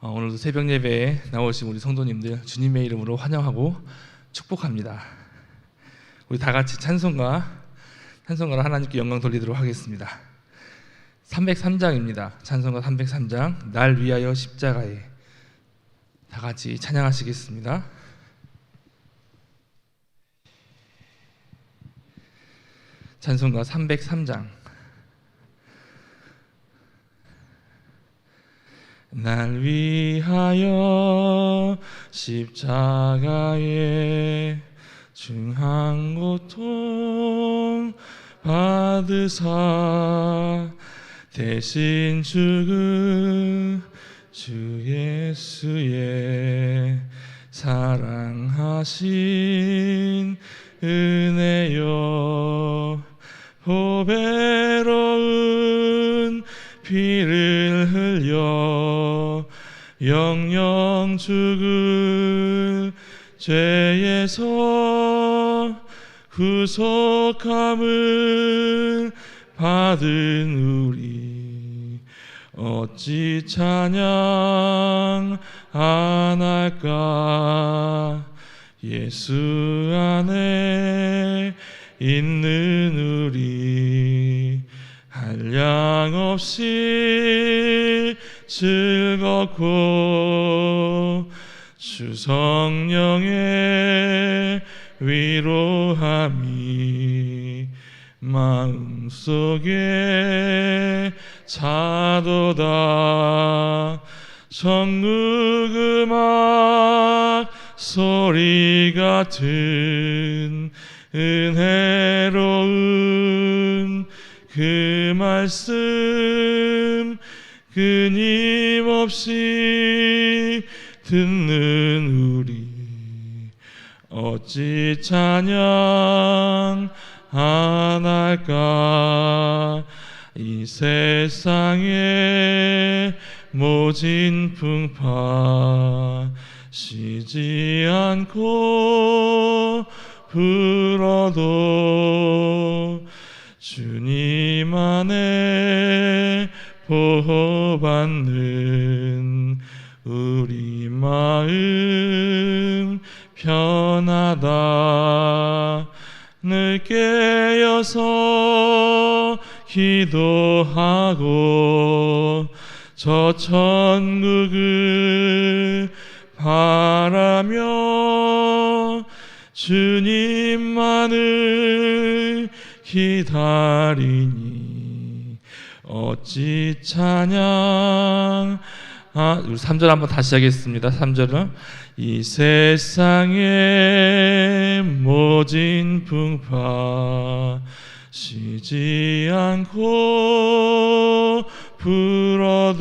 오늘도 새벽 예배에 나오신 우리 성도님들 주님의 이름으로 환영하고 축복합니다. 우리 다 같이 찬송가로 하나님께 영광 돌리도록 하겠습니다. 303장입니다. 찬송가 303장 날 위하여 십자가에. 다 같이 찬양하시겠습니다. 찬송가 303장. 날 위하여 십자가에 중한 고통 받으사 대신 죽은 주 예수의 사랑하신 은혜여, 보배로운 피를 흘려 영영 죽을 죄에서 구속함을 받은 우리 어찌 찬양 안 할까. 예수 안에 있는 우리 한량없이 즐겁고 주 성령의 위로함이 마음속에 차도다. 천국 음악 소리 같은 은혜로운 그 말씀 끊임없이 듣는 우리 어찌 찬양 안 할까. 이 세상에 모진 풍파 쉬지 않고 불어도 주님 안에 보호받는 우리 마음 편하다. 늘 깨어서 기도하고 저 천국을 바라며 주님만을 기다리니 어찌 찬양. 우리 3절 한번 다시 하겠습니다. 3절은 이 세상에 모진 풍파 쉬지 않고 불어도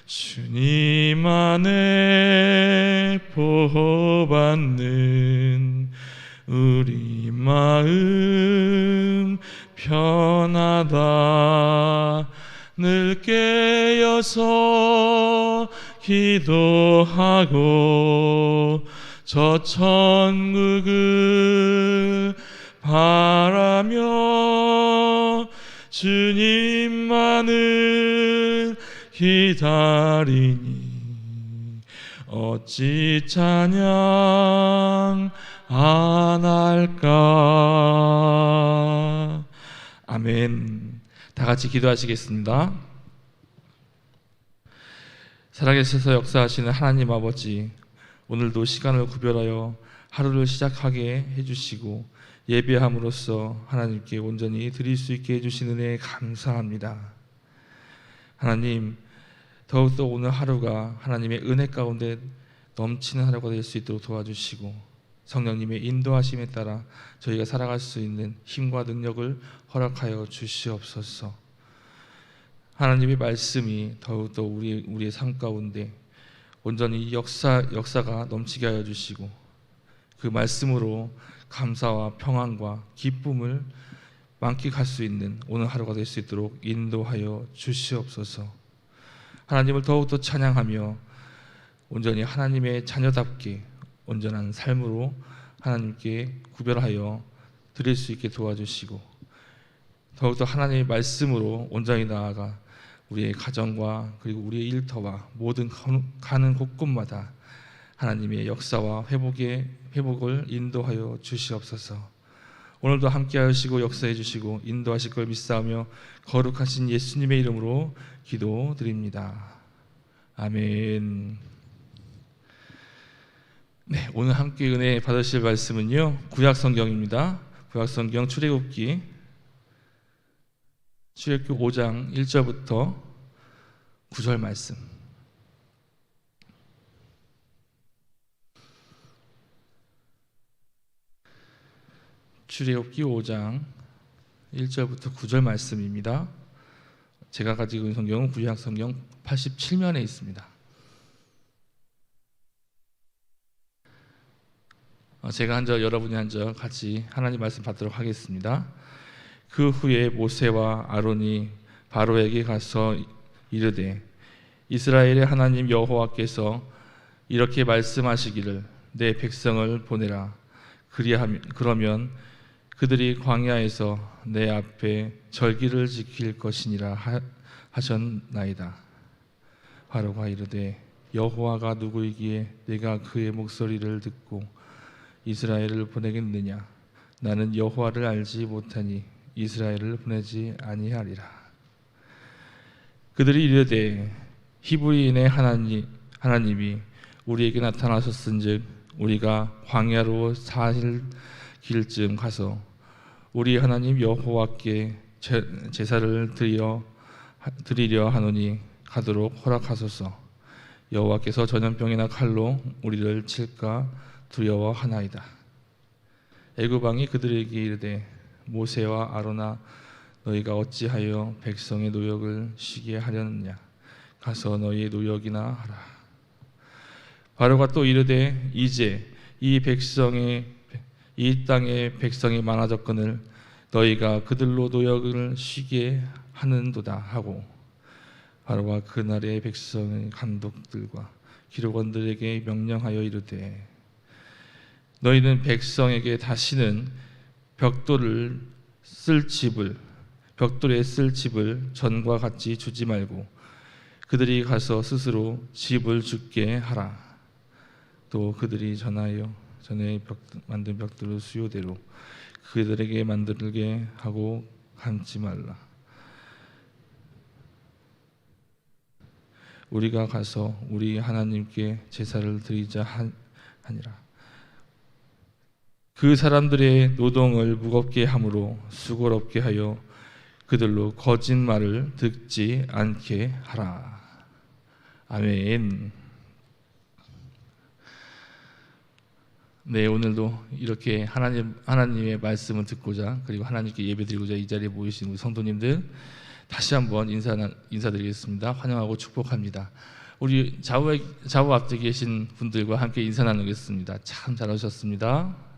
주님 안에 보호받는 우리 마음 편하다. 늘 깨어서 기도하고 저 천국을 바라며 주님만을 기다리니 어찌 찬양 안 할까. 아멘. 다 같이 기도하시겠습니다. 살아계셔서 역사하시는 하나님 아버지, 오늘도 시간을 구별하여 하루를 시작하게 해주시고 예배함으로써 하나님께 온전히 드릴 수 있게 해주신 은혜에 감사합니다. 하나님, 더욱더 오늘 하루가 하나님의 은혜 가운데 넘치는 하루가 될 수 있도록 도와주시고 성령님의 인도하심에 따라 저희가 살아갈 수 있는 힘과 능력을 허락하여 주시옵소서. 하나님의 말씀이 더욱더 우리의 삶 가운데 온전히 역사가 넘치게 하여 주시고 그 말씀으로 감사와 평안과 기쁨을 만끽할 수 있는 오늘 하루가 될 수 있도록 인도하여 주시옵소서. 하나님을 더욱더 찬양하며 온전히 하나님의 자녀답게 온전한 삶으로 하나님께 구별하여 드릴 수 있게 도와주시고 더욱더 하나님의 말씀으로 온전히 나아가 우리의 가정과 그리고 우리의 일터와 모든 가는 곳곳마다 하나님의 역사와 회복을 인도하여 주시옵소서. 오늘도 함께 하시고 역사해 주시고 인도하실 걸 믿사오며 거룩하신 예수님의 이름으로 기도드립니다. 아멘. 네, 오늘 함께 은혜 받으실 말씀은요, 구약 성경입니다. 구약 성경 출애굽기 5장 1절부터 9절 말씀. 출애굽기 5장 1절부터 9절 말씀입니다. 제가 가지고 있는 성경은 구약 성경 87면에 있습니다. 제가 한 절, 여러분이 한 절 같이 하나님 말씀 받도록 하겠습니다. 그 후에 모세와 아론이 바로에게 가서 이르되, 이스라엘의 하나님 여호와께서 이렇게 말씀하시기를 내 백성을 보내라. 그러면 그들이 광야에서 내 앞에 절기를 지킬 것이니라 하셨나이다. 바로가 이르되, 여호와가 누구이기에 내가 그의 목소리를 듣고 이스라엘을 보내겠느냐? 나는 여호와를 알지 못하니 이스라엘을 보내지 아니하리라. 그들이 이르되, 히브리인의 하나님이 우리에게 나타나셨은즉 우리가 광야로 4일 길쯤 가서 우리 하나님 여호와께 제사를 드리려 하노니 가도록 허락하소서. 여호와께서 전염병이나 칼로 우리를 칠까 두려워하나이다. 애굽 왕이 그들에게 이르되, 모세와 아론아, 너희가 어찌하여 백성의 노역을 쉬게 하려느냐? 가서 너희의 노역이나 하라. 바로가 또 이르되, 이제 이 땅의 백성이 많아졌거늘 너희가 그들로 노역을 쉬게 하는도다 하고, 바로가 그날의 백성의 감독들과 기록원들에게 명령하여 이르되, 너희는 백성에게 다시는 벽돌에 쓸 집을 전과 같이 주지 말고 그들이 가서 스스로 집을 짓게 하라. 또 그들이 전에 만든 벽돌을 수요대로 그들에게 만들게 하고 감지 말라. 우리가 가서 우리 하나님께 제사를 드리자 하니라. 그 사람들의 노동을 무겁게 함으로 수고롭게 하여 그들로 거짓말을 듣지 않게 하라. 아멘. 네, 오늘도 이렇게 하나님의 말씀을 듣고자, 그리고 하나님께 예배드리고자 이 자리에 모이신 우리 성도님들 다시 한번 인사드리겠습니다. 환영하고 축복합니다. 우리 좌우 앞에 계신 분들과 함께 인사 나누겠습니다. 참 잘하셨습니다.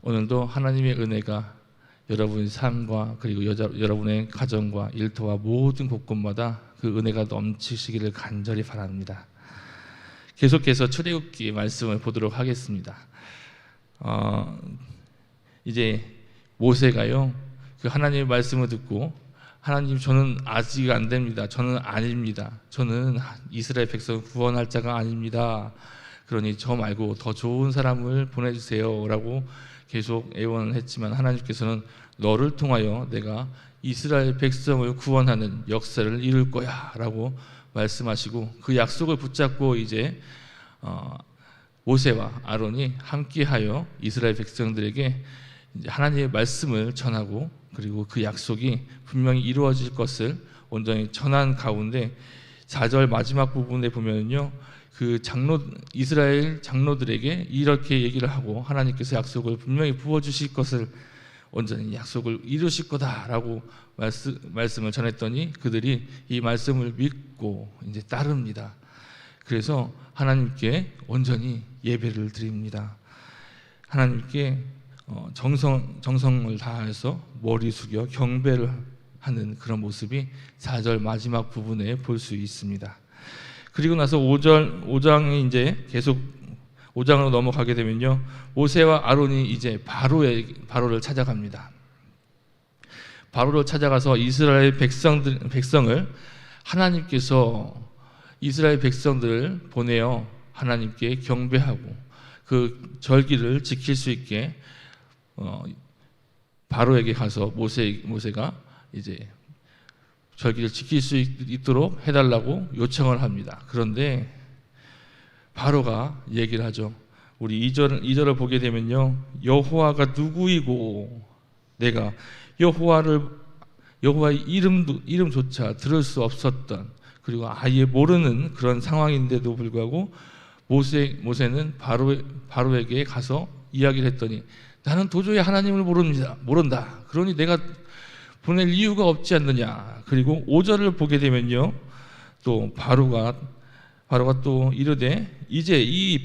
오늘도 하나님의 은혜가 여러분의 삶과 그리고 여러분의 가정과 일터와 모든 곳곳마다 그 은혜가 넘치시기를 간절히 바랍니다. 계속해서 출애굽기 말씀을 보도록 하겠습니다. 이제 모세가요, 그 하나님의 말씀을 듣고, 하나님, 저는 아직 안 됩니다. 저는 아닙니다. 저는 이스라엘 백성을 구원할 자가 아닙니다. 그러니 저 말고 더 좋은 사람을 보내주세요 라고 계속 애원을 했지만, 하나님께서는 너를 통하여 내가 이스라엘 백성을 구원하는 역사를 이룰 거야 라고 말씀하시고, 그 약속을 붙잡고 이제 모세와 아론이 함께하여 이스라엘 백성들에게 이제 하나님의 말씀을 전하고, 그리고 그 약속이 분명히 이루어질 것을 온전히 전한 가운데 4절 마지막 부분에 보면요, 그 이스라엘 장로들에게 이렇게 얘기를 하고, 하나님께서 약속을 분명히 부어주실 것을, 온전히 약속을 이루실 거다라고 말씀을 전했더니 그들이 이 말씀을 믿고 이제 따릅니다. 그래서 하나님께 온전히 예배를 드립니다. 하나님께 정성을 다해서 머리 숙여 경배를 하는 그런 모습이 4절 마지막 부분에 볼 수 있습니다. 그리고 나서 5장이 이제 계속 5장으로 넘어가게 되면요, 모세와 아론이 이제 바로를 찾아갑니다. 바로를 찾아가서 이스라엘 백성을 하나님께서 이스라엘 백성들을 보내어 하나님께 경배하고 그 절기를 지킬 수 있게 바로에게 가서 모세가 이제 절기를 지킬 수 있도록 해달라고 요청을 합니다. 그런데 바로가 얘기를 하죠. 우리 2절을 보게 되면요, 여호와가 누구이고 내가 여호와의 이름조차 들을 수 없었던, 그리고 아예 모르는 그런 상황인데도 불구하고 모세는 바로에게 가서 이야기를 했더니 나는 도저히 하나님을 모른다. 그러니 내가 보낼 이유가 없지 않느냐. 그리고 5절을 보게 되면요, 또 바로가 또 이르되 이제 이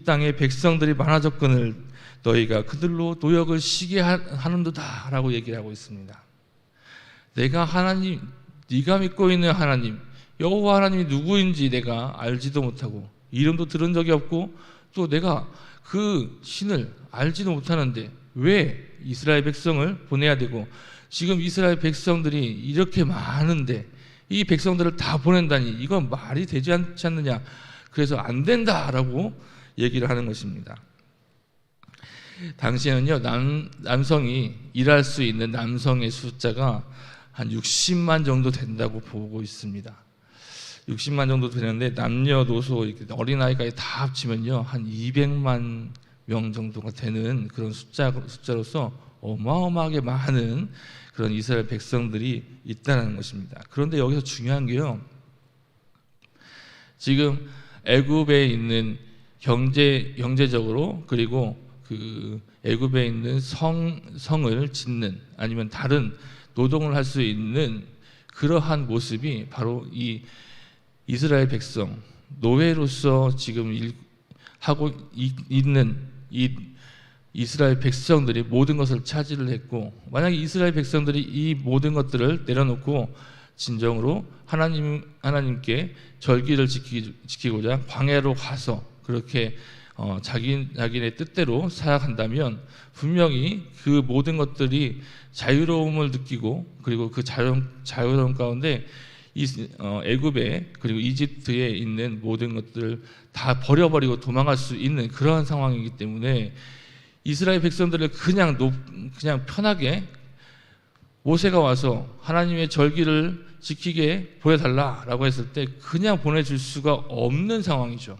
땅의 백성들이 많아졌거늘 너희가 그들로 노역을 시게 하는도다 라고 얘기를 하고 있습니다. 내가 하나님, 네가 믿고 있는 하나님 여호와 하나님이 누구인지 내가 알지도 못하고 이름도 들은 적이 없고 또 내가 그 신을 알지도 못하는데 왜 이스라엘 백성을 보내야 되고, 지금 이스라엘 백성들이 이렇게 많은데 이 백성들을 다 보낸다니 이건 말이 되지 않지 않느냐. 그래서 안 된다라고 얘기를 하는 것입니다. 당시에는요, 남성이 일할 수 있는 남성의 숫자가 한 60만 정도 된다고 보고 있습니다. 60만 정도 되는데 남녀노소 어린아이까지 다 합치면요 한 200만 명 정도가 되는 그런 숫자로서 어마어마하게 많은 그런 이스라엘 백성들이 있다는 것입니다. 그런데 여기서 중요한 게요, 지금 애굽에 있는 경제적으로, 그리고 그 애굽에 있는 성을 짓는 아니면 다른 노동을 할 수 있는 그러한 모습이 바로 이 이스라엘 백성, 노예로서 지금 하고 있는 이 이스라엘 백성들이 모든 것을 차지를 했고, 만약에 이스라엘 백성들이 이 모든 것들을 내려놓고 진정으로 하나님께 절기를 지키고자 광야로 가서 그렇게 자기네 뜻대로 살아간다면 분명히 그 모든 것들이 자유로움을 느끼고, 그리고 그 자유로움 가운데 애굽에 그리고 이집트에 있는 모든 것들을 다 버려버리고 도망갈 수 있는 그러한 상황이기 때문에 이스라엘 백성들을 그냥 편하게 모세가 와서 하나님의 절기를 지키게 보여달라라고 했을 때 그냥 보내줄 수가 없는 상황이죠.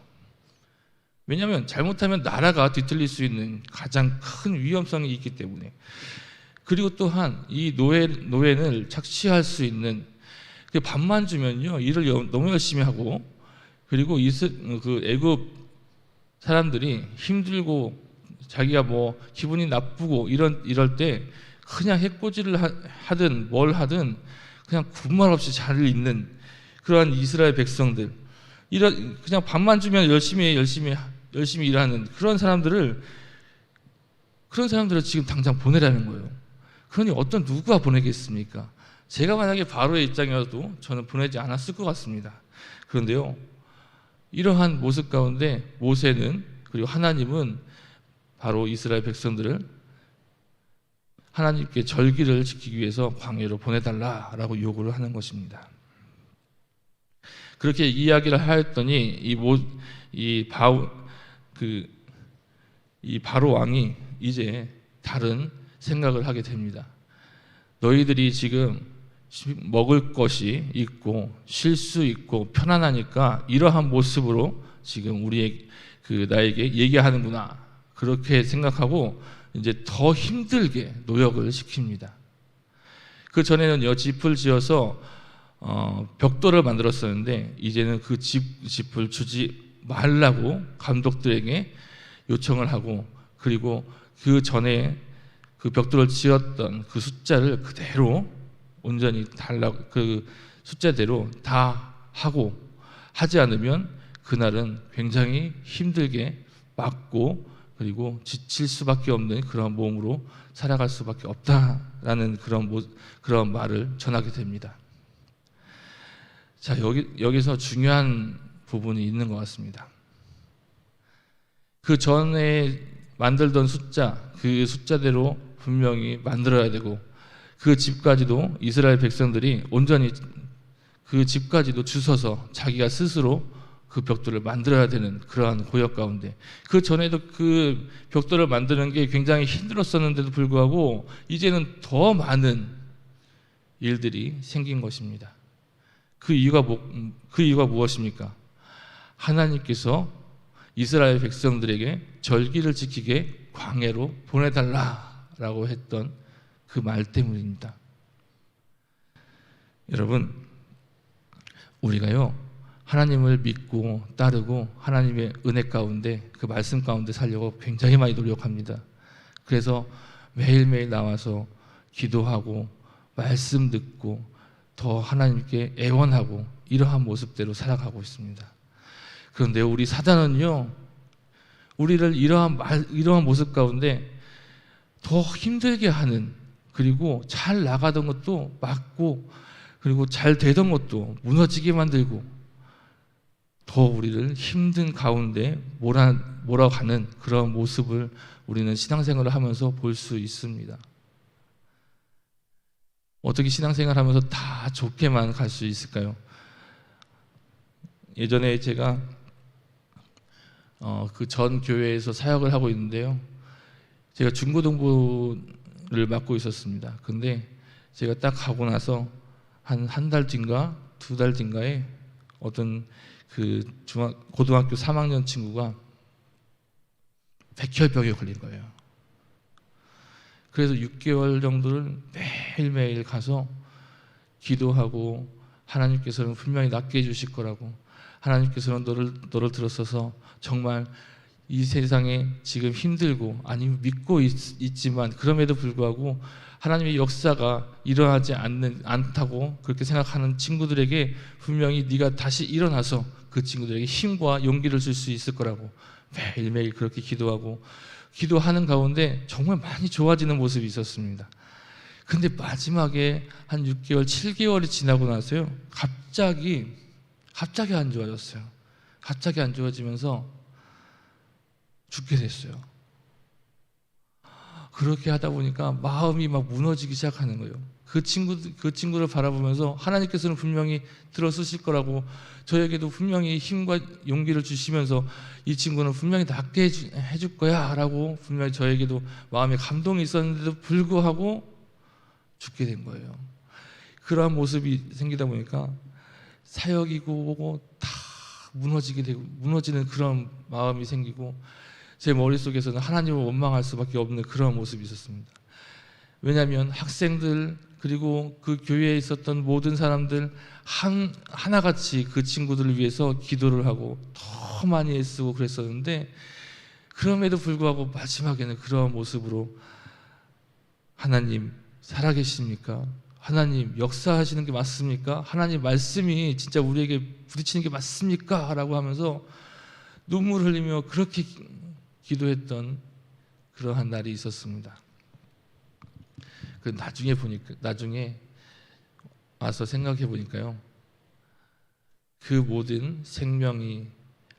왜냐하면 잘못하면 나라가 뒤틀릴 수 있는 가장 큰 위험성이 있기 때문에. 그리고 또한 이 노예를 착취할 수 있는, 밥만 주면요 일을 너무 열심히 하고, 그리고 그 애굽 사람들이 힘들고 자기가 뭐 기분이 나쁘고 이럴 때 그냥 해코지를 하든 뭘 하든 그냥 군말 없이 잘 있는 그러한 이스라엘 백성들, 그냥 밥만 주면 열심히 일하는 그런 사람들을 지금 당장 보내라는 거예요. 그러니 어떤 누구가 보내겠습니까? 제가 만약에 바로의 입장이어도 저는 보내지 않았을 것 같습니다. 그런데요, 이러한 모습 가운데 모세는, 그리고 하나님은 바로 이스라엘 백성들을 하나님께 절기를 지키기 위해서 광야로 보내달라라고 요구를 하는 것입니다. 그렇게 이야기를 하였더니 이 바로 왕이 이제 다른 생각을 하게 됩니다. 너희들이 지금 먹을 것이 있고 쉴 수 있고 편안하니까 이러한 모습으로 지금 나에게 얘기하는구나, 그렇게 생각하고 이제 더 힘들게 노역을 시킵니다. 그 전에는요 집을 지어서 벽돌을 만들었었는데 이제는 그 집을 주지 말라고 감독들에게 요청을 하고, 그리고 그 전에 그 벽돌을 지었던 그 숫자를 그대로 온전히 그 숫자대로 다 하지 않으면 그날은 굉장히 힘들게 맞고, 그리고 지칠 수밖에 없는 그런 몸으로 살아갈 수밖에 없다라는 그런 말을 전하게 됩니다. 자, 여기서 중요한 부분이 있는 것 같습니다. 그 전에 만들던 숫자, 그 숫자대로 분명히 만들어야 되고, 그 집까지도 이스라엘 백성들이 온전히 그 집까지도 주서서 자기가 스스로 그 벽돌을 만들어야 되는 그러한 고역 가운데, 그 전에도 그 벽돌을 만드는 게 굉장히 힘들었었는데도 불구하고 이제는 더 많은 일들이 생긴 것입니다. 그 이유가 무엇입니까? 하나님께서 이스라엘 백성들에게 절기를 지키게 광야로 보내달라라고 했던 그 말 때문입니다. 여러분, 우리가요, 하나님을 믿고 따르고 하나님의 은혜 가운데, 그 말씀 가운데 살려고 굉장히 많이 노력합니다. 그래서 매일매일 나와서 기도하고 말씀 듣고 더 하나님께 애원하고 이러한 모습대로 살아가고 있습니다. 그런데 우리 사단은요, 우리를 이러한 모습 가운데 더 힘들게 하는, 그리고 잘 나가던 것도 막고, 그리고 잘 되던 것도 무너지게 만들고, 더 우리를 힘든 가운데 몰아가는 그런 모습을 우리는 신앙생활을 하면서 볼 수 있습니다. 어떻게 신앙생활을 하면서 다 좋게만 갈 수 있을까요? 예전에 제가 그 전 교회에서 사역을 하고 있는데요, 제가 중고등부를 맡고 있었습니다. 근데 제가 딱 가고 나서 한 달 뒤인가 두 달 뒤인가에 어떤 그 고등학교 3학년 친구가 백혈병에 걸린 거예요. 그래서 6개월 정도를 매일매일 가서 기도하고, 하나님께서는 분명히 낫게 해주실 거라고, 하나님께서는 너를 들어서서 정말 이 세상에 지금 힘들고, 아니면 믿고 있지만 그럼에도 불구하고 하나님의 역사가 일어나지 않다고 그렇게 생각하는 친구들에게 분명히 네가 다시 일어나서 그 친구들에게 힘과 용기를 줄 수 있을 거라고 매일매일 그렇게 기도하는 가운데 정말 많이 좋아지는 모습이 있었습니다. 근데 마지막에 한 6개월, 7개월이 지나고 나서요, 갑자기 안 좋아졌어요. 갑자기 안 좋아지면서 죽게 됐어요. 그렇게 하다 보니까 마음이 막 무너지기 시작하는 거예요. 그 친구를 바라보면서 하나님께서는 분명히 들어서실 거라고, 저에게도 분명히 힘과 용기를 주시면서 이 친구는 분명히 낫게 해줄 거야 라고 분명히 저에게도 마음에 감동이 있었는데도 불구하고 죽게 된 거예요. 그러한 모습이 생기다 보니까 사역이고 다 무너지는 그런 마음이 생기고, 제 머릿속에서는 하나님을 원망할 수밖에 없는 그런 모습이 있었습니다. 왜냐하면 학생들, 그리고 그 교회에 있었던 모든 사람들 하나같이 그 친구들을 위해서 기도를 하고 더 많이 애쓰고 그랬었는데, 그럼에도 불구하고 마지막에는 그런 모습으로 하나님 살아계십니까? 하나님 역사하시는 게 맞습니까? 하나님 말씀이 진짜 우리에게 부딪히는 게 맞습니까? 라고 하면서 눈물 흘리며 그렇게 기도했던 그러한 날이 있었습니다. 그 나중에 와서 생각해 보니까요, 그 모든 생명이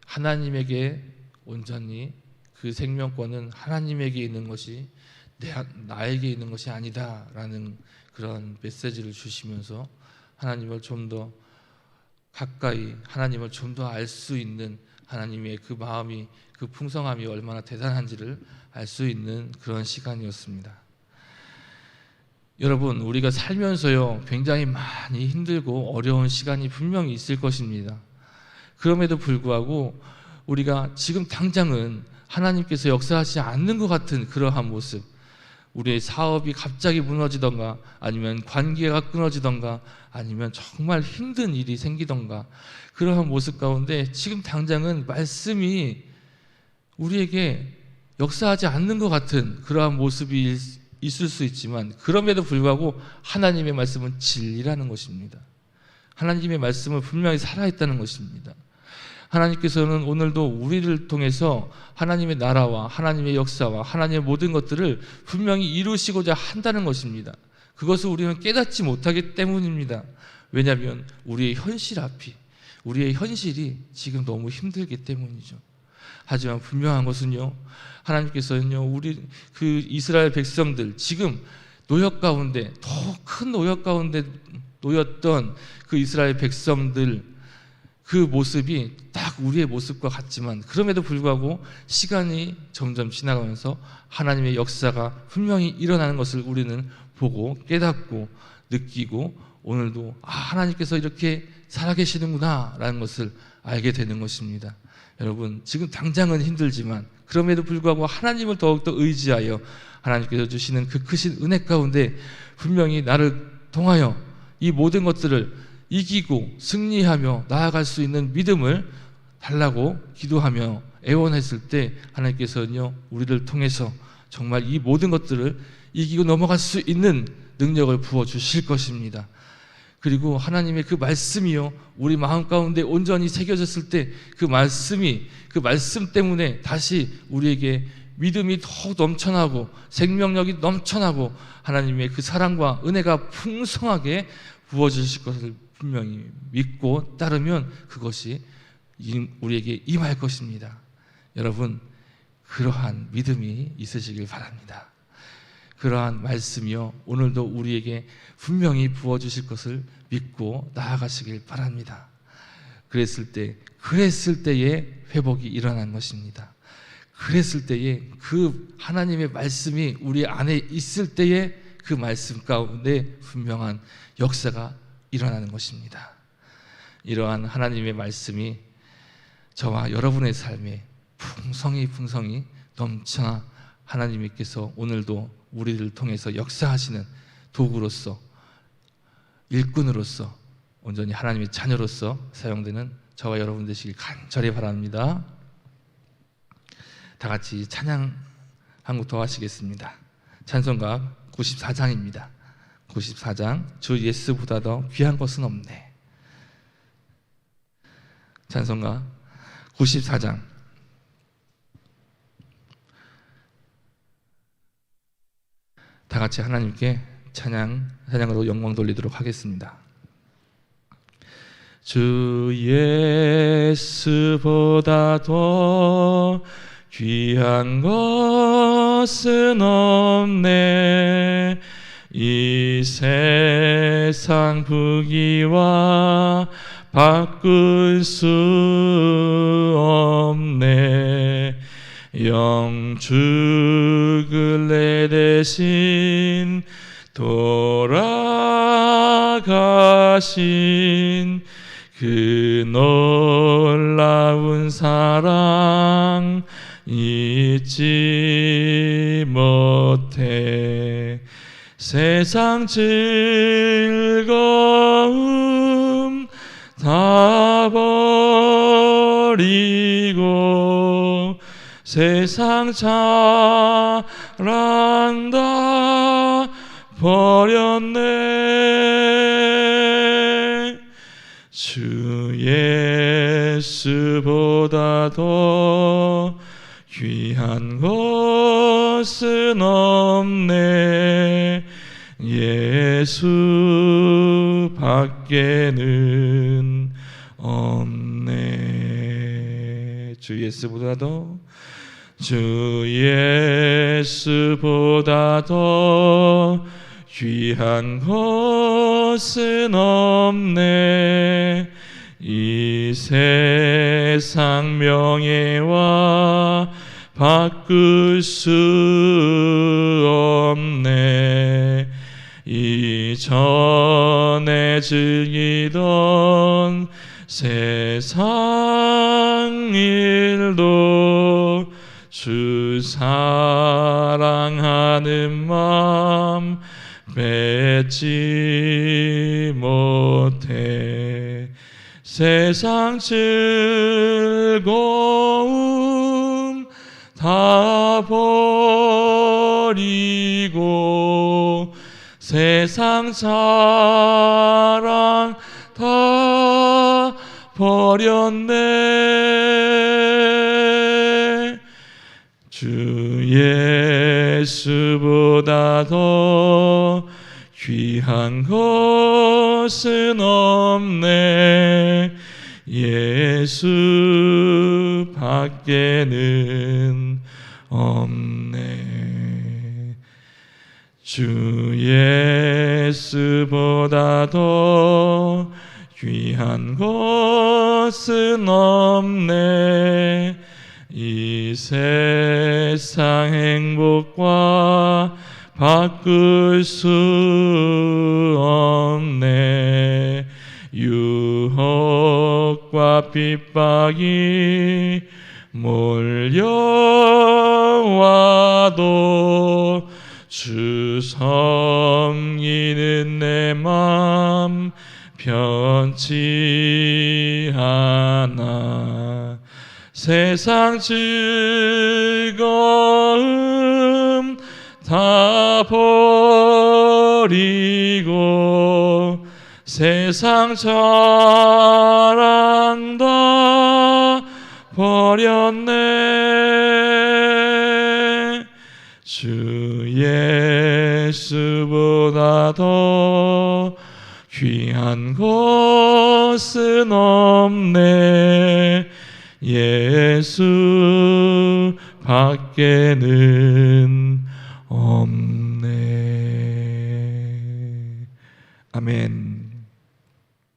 하나님에게 온전히, 그 생명권은 하나님에게 있는 것이 나에게 있는 것이 아니다라는 그런 메시지를 주시면서 하나님을 좀 더 가까이, 하나님을 좀 더 알 수 있는, 하나님의 그 마음이, 그 풍성함이 얼마나 대단한지를 알 수 있는 그런 시간이었습니다. 여러분, 우리가 살면서요 굉장히 많이 힘들고 어려운 시간이 분명히 있을 것입니다. 그럼에도 불구하고 우리가 지금 당장은 하나님께서 역사하지 않는 것 같은 그러한 모습, 우리의 사업이 갑자기 무너지던가, 아니면 관계가 끊어지던가, 아니면 정말 힘든 일이 생기던가, 그러한 모습 가운데 지금 당장은 말씀이 우리에게 역사하지 않는 것 같은 그러한 모습이 있을 수 있지만, 그럼에도 불구하고 하나님의 말씀은 진리라는 것입니다. 하나님의 말씀은 분명히 살아있다는 것입니다. 하나님께서는 오늘도 우리를 통해서 하나님의 나라와 하나님의 역사와 하나님의 모든 것들을 분명히 이루시고자 한다는 것입니다. 그것을 우리는 깨닫지 못하기 때문입니다. 왜냐하면 우리의 현실이 지금 너무 힘들기 때문이죠. 하지만 분명한 것은요, 하나님께서는요, 우리 그 이스라엘 백성들, 지금 노역 가운데, 더 큰 노역 가운데 놓였던 그 이스라엘 백성들, 그 모습이 딱 우리의 모습과 같지만, 그럼에도 불구하고 시간이 점점 지나가면서 하나님의 역사가 분명히 일어나는 것을 우리는 보고 깨닫고 느끼고, 오늘도 하나님께서 이렇게 살아계시는구나 라는 것을 알게 되는 것입니다. 여러분, 지금 당장은 힘들지만 그럼에도 불구하고 하나님을 더욱더 의지하여 하나님께서 주시는 그 크신 은혜 가운데 분명히 나를 통하여 이 모든 것들을 이기고 승리하며 나아갈 수 있는 믿음을 달라고 기도하며 애원했을 때, 하나님께서는요, 우리를 통해서 정말 이 모든 것들을 이기고 넘어갈 수 있는 능력을 부어주실 것입니다. 그리고 하나님의 그 말씀이요, 우리 마음 가운데 온전히 새겨졌을 때 그 말씀이, 그 말씀 때문에 다시 우리에게 믿음이 더욱 넘쳐나고 생명력이 넘쳐나고 하나님의 그 사랑과 은혜가 풍성하게 부어주실 것을 분명히 믿고 따르면 그것이 우리에게 임할 것입니다. 여러분, 그러한 믿음이 있으시길 바랍니다. 그러한 말씀이요, 오늘도 우리에게 분명히 부어주실 것을 믿고 나아가시길 바랍니다. 그랬을 때에 회복이 일어난 것입니다. 그랬을 때에 그 하나님의 말씀이 우리 안에 있을 때에 그 말씀 가운데 분명한 역사가 일어나는 것입니다. 이러한 하나님의 말씀이 저와 여러분의 삶에 풍성히 넘쳐 하나님께서 오늘도 우리를 통해서 역사하시는 도구로서, 일꾼으로서, 온전히 하나님의 자녀로서 사용되는 저와 여러분 되시길 간절히 바랍니다. 다 같이 찬양 한 곡 더 하시겠습니다. 찬송가 94장입니다. 94장, 주 예수보다 더 귀한 것은 없네. 찬송가 94장, 다 같이 하나님께 찬양으로 영광 돌리도록 하겠습니다. 주 예수보다 더 귀한 것은 없네. 이 세상 부귀와 바꿀 수 없네. 영죽을 내 대신 돌아가신 그 놀라운 사랑 잊지 못해. 세상 즐거움 다 버리고 세상 자랑 다 버렸네. 주 예수보다 더 귀한 것은 없네. 예수 밖에는 없네. 주 예수보다 더 귀한 것은 없네. 이 세상 명예와 바꿀 수 없네. 이전에 즐기던 세상 일도 주 사랑하는 마음 맺지 못해. 세상 즐거움 다 버리고 세상 자랑 다 버렸네. 주 예수보다 더 귀한 것은 없네. 예수 밖에는 없네. 주 예수보다 더 귀한 것은 없네. 이 세상 행복과 바꿀 수 없네. 유혹과 핍박이 몰려와도 주 섬기는 내 맘 변치 않아. 세상 즐거움 다 버리고 세상 자랑 다 버렸네. 주 예수보다 더 귀한 것은 없네. 예수 밖에는 없네. 아멘.